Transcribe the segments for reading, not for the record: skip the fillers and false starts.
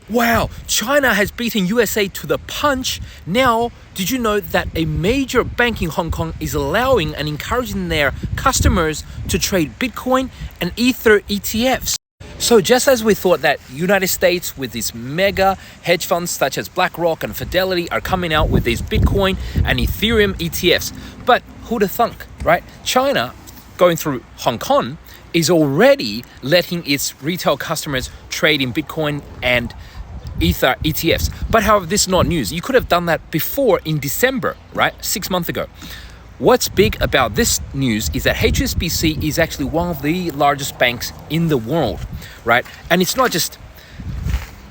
Wow, China has beaten USA to the punch. Now, did you know that a major bank in Hong Kong is allowing and encouraging their customers to trade Bitcoin and Ether ETFs? So just as we thought that United States with these mega hedge funds such as BlackRock and Fidelity are coming out with these Bitcoin and Ethereum ETFs, but who'd have thunk, right? China, going through Hong Kong, is already letting its retail customers trade in Bitcoin and Ether ETFs. But however, this is not news. You could have done that before in December, right? 6 months ago. What's big about this news is that HSBC is actually one of the largest banks in the world, right? And it's not just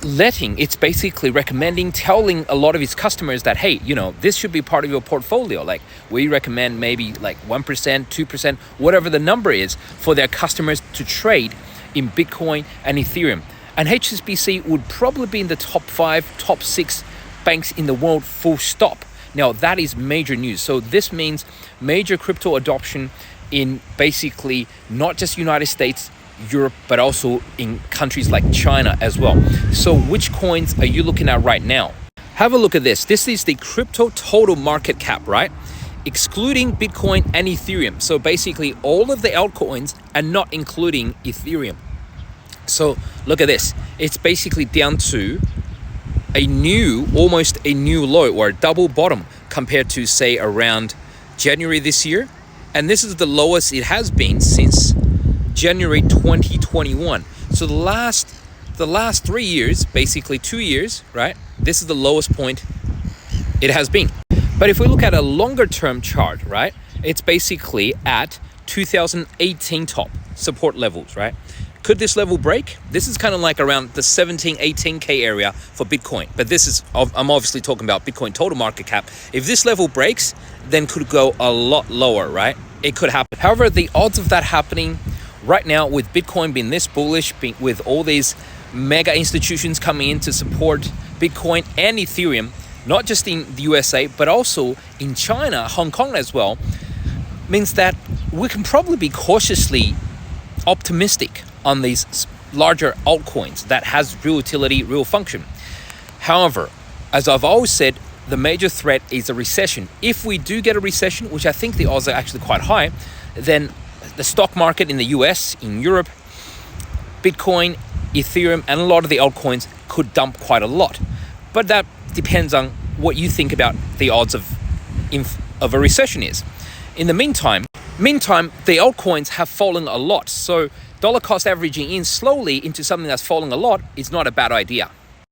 letting, it's basically recommending, telling a lot of its customers that, hey, this should be part of your portfolio. Like, we recommend maybe like 1%, 2%, whatever the number is for their customers to trade in Bitcoin and Ethereum. And HSBC would probably be in the top 5, top 6 banks in the world, full stop. Now, that is major news. So this means major crypto adoption in basically not just United States, Europe, but also in countries like China as well. So which coins are you looking at right now? Have a look at this. This is the crypto total market cap, right? Excluding Bitcoin and Ethereum. So basically all of the altcoins and not including Ethereum. So look at this. It's basically down to almost a new low or a double bottom compared to, say, around January this year. And this is the lowest it has been since January 2021. So the last 3 years, basically 2 years, right? This is the lowest point it has been. But if we look at a longer term chart, right? It's basically at 2018 top support levels, right? Could this level break? This is kind of like around the 17, 18K area for Bitcoin. But I'm obviously talking about Bitcoin total market cap. If this level breaks, then could go a lot lower, right? It could happen. However, the odds of that happening right now with Bitcoin being this bullish, with all these mega institutions coming in to support Bitcoin and Ethereum, not just in the USA, but also in China, Hong Kong as well, means that we can probably be cautiously optimistic on these larger altcoins that has real utility, real function. However, as I've always said, the major threat is a recession. If we do get a recession, which I think the odds are actually quite high, then the stock market in the US, in Europe, Bitcoin, Ethereum, and a lot of the altcoins could dump quite a lot. But that depends on what you think about the odds of a recession is. In the meantime, the altcoins have fallen a lot. So dollar cost averaging in slowly into something that's falling a lot is not a bad idea.